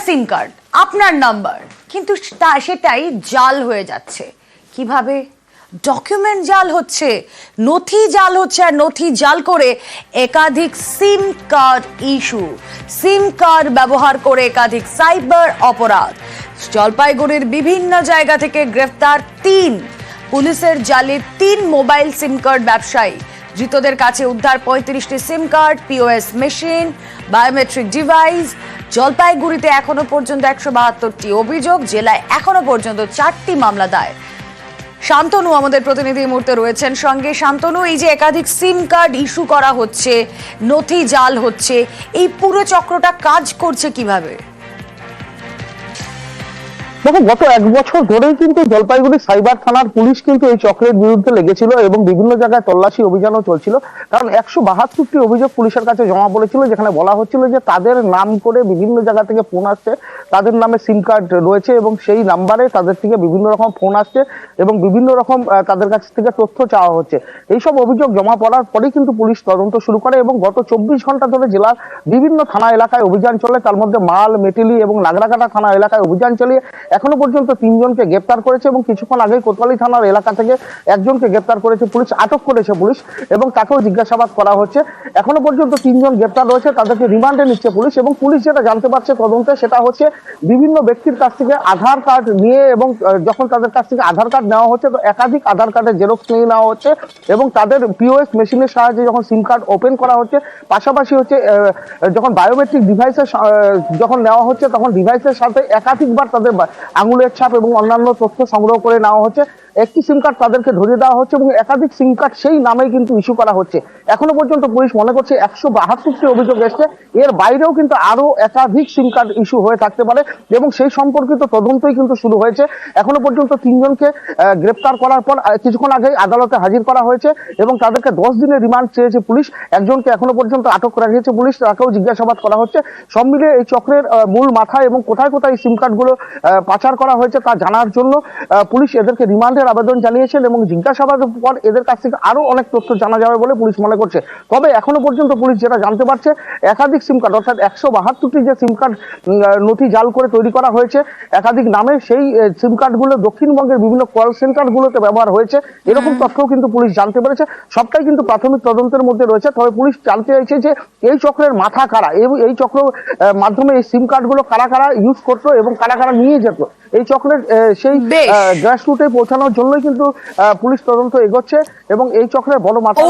সিম card, আপনার number, কিন্তু সেটাই জাল হয়ে যাচ্ছে। কিভাবে? ডকুমেন্ট জাল হচ্ছে, নথি জাল হচ্ছে, আর নথি জাল করে একাধিক সিম কার্ড ইস্যু, সিম কার্ড ব্যবহার করে একাধিক সাইবার অপরাধ। জলপাইগুড়ির বিভিন্ন জায়গা থেকে গ্রেফতার 3 পুলিশের জালে 3 মোবাইল সিম কার্ড ব্যবসায়ী। ধৃতদের কাছে উদ্ধার 35টি SIM card, POS machine, biometric device. জলপাইগুড়িতে এখনো পর্যন্ত 172টি অভিযোগ, জেলায় এখনো পর্যন্ত 4টি মামলা দায়ের। শান্তনু আমাদের প্রতিনিধি এই মুহূর্তে রয়েছেন সঙ্গে। শান্তনু, এই যে একাধিক সিম কার্ড ইস্যু করা হচ্ছে, নথি জাল হচ্ছে, এই পুরো চক্রটা কাজ করছে কিভাবে? দেখো, গত 1 বছর ধরেই কিন্তু জলপাইগুড়ি সাইবার থানার পুলিশ কিন্তু এই চক্রের বিরুদ্ধে লেগেছিল এবং বিভিন্ন জায়গায় তল্লাশি অভিযানও চলছিল। কারণ 172টি অভিযোগ পুলিশের কাছে জমা পড়েছিল, যেখানে বলা হচ্ছিল যে তাদের নাম করে বিভিন্ন জায়গা থেকে ফোন আসছে, তাদের নামে সিম কার্ড রয়েছে এবং সেই নাম্বারে তাদের থেকে বিভিন্ন রকম ফোন আসছে এবং বিভিন্ন রকম তাদের কাছ থেকে তথ্য চাওয়া হচ্ছে। এইসব অভিযোগ জমা পড়ার পরেই কিন্তু পুলিশ তদন্ত শুরু করে এবং গত 24 ঘন্টা ধরে জেলার বিভিন্ন থানা এলাকায় অভিযান চলে। তার মধ্যে মাল, মেটেলি এবং নাগরাকাটা থানা এলাকায় অভিযান চালিয়ে এখনো পর্যন্ত 3 জনকে গ্রেপ্তার করেছে এবং কিছুক্ষণ আগে কোতোয়ালি থানার এলাকা থেকে একজনকে গ্রেপ্তার করেছে পুলিশ, আটক করেছে পুলিশ এবং তাকেও জিজ্ঞাসাবাদ করা হচ্ছে। এখনো পর্যন্ত 3 জন গ্রেপ্তার রয়েছে, তাদেরকে রিমান্ডে নিচ্ছে পুলিশ। এবং পুলিশ যেটা জানতে পারছে তদন্তে, সেটা হচ্ছে বিভিন্ন ব্যক্তির কাছ থেকে আধার কার্ড নিয়ে এবং যখন তাদের কাছ থেকে আধার কার্ড নেওয়া হচ্ছে, তো একাধিক আধার কার্ডের জেরক্স নিয়ে নেওয়া হচ্ছে এবং তাদের পিওএস মেশিনের সাহায্যে যখন সিম কার্ড ওপেন করা হচ্ছে, পাশাপাশি হচ্ছে যখন বায়োমেট্রিক ডিভাইসের যখন নেওয়া হচ্ছে, তখন ডিভাইসের সাথে একাধিকবার তাদের আঙুলের ছাপ এবং অন্যান্য তথ্য সংগ্রহ করে নেওয়া হচ্ছে। একটি সিম কার্ড তাদেরকে ধরিয়ে দেওয়া হচ্ছে এবং একাধিক সিম কার্ড সেই নামেই কিন্তু ইস্যু করা হচ্ছে। এখনো পর্যন্ত পুলিশ মনে করছে 172টি অভিযোগ এসছে, এর বাইরেও কিন্তু আরো একাধিক সিম কার্ড ইস্যু হয়ে থাকতে পারে এবং সেই সম্পর্কিত তদন্তই কিন্তু শুরু হয়েছে। এখনো পর্যন্ত 3 জনকে গ্রেপ্তার করার পর কিছুক্ষণ আগে আদালতে হাজির করা হয়েছে এবং তাদেরকে 10 দিনের রিমান্ড চেয়েছে পুলিশ। একজনকে এখনো পর্যন্ত আটক করা হয়েছে পুলিশ, তাকেও জিজ্ঞাসাবাদ করা হচ্ছে। সব মিলিয়ে এই চক্রের মূল মাথা এবং কোথায় কোথায় সিম কার্ডগুলো পাচার করা হয়েছে তা জানার জন্য পুলিশ এদেরকে রিমান্ডের আবেদন জানিয়েছেন এবং জিজ্ঞাসাবাদের পর এদের কাছ থেকে আরো অনেক তথ্য জানা যাবে বলে পুলিশ মনে করছে। তবে এখনো পর্যন্ত পুলিশ যেটা জানতে পারছে, একাধিক সিম কার্ড অর্থাৎ 172টি যে সিম কার্ড নথি জাল করে তৈরি করা হয়েছে একাধিক নামে, সেই সিম কার্ডগুলো দক্ষিণবঙ্গের বিভিন্ন কল সেন্টারগুলোতে ব্যবহার হয়েছে, এরকম তথ্যও কিন্তু পুলিশ জানতে পেরেছে। সবটাই কিন্তু প্রাথমিক তদন্তের মধ্যে রয়েছে। তবে পুলিশ জানতে চাইছে যে এই চক্রের মাথা কারা এবং এই চক্র মাধ্যমে এই সিম কার্ডগুলো কারা কারা ইউজ করতো এবং কারা কারা নিয়ে যেত। এই চক্রের সেই গ্রাস রুটে পৌঁছানোর জন্যই কিন্তু পুলিশ তদন্ত এগোচ্ছে এবং এই চক্রের বড় মাথা।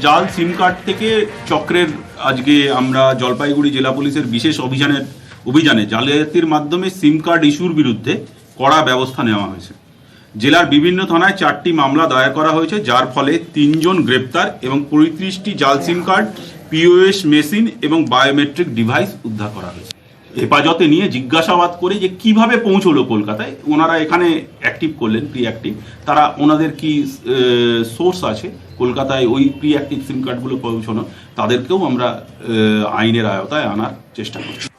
জাল সিম কার্ড থেকে চক্রের আজকে আমরা জলপাইগুড়ি জেলা পুলিশের বিশেষ অভিযানে জালিয়াতির মাধ্যমে সিম কার্ড ইস্যুর বিরুদ্ধে কড়া ব্যবস্থা নেওয়া হয়েছে। জেলার বিভিন্ন থানায় 4টি মামলা দায়ের করা হয়েছে, যার ফলে 3 জন গ্রেপ্তার এবং 35টি জাল সিম কার্ড, পিওএস মেশিন এবং বায়োমেট্রিক ডিভাইস উদ্ধার করা হয়েছে। হেফাজতে নিয়ে জিজ্ঞাসাবাদ করে যে কিভাবে পৌঁছলো কলকাতায়, ওনারা এখানে অ্যাক্টিভ করলেন, প্রি অ্যাক্টিভ, তারা ওনাদের কি সোর্স আছে কলকাতায় ওই প্রি অ্যাক্টিভ সিম কার্ডগুলো পৌঁছানো, তাদেরকেও আমরা আইনের আওতায় আনার চেষ্টা করছি।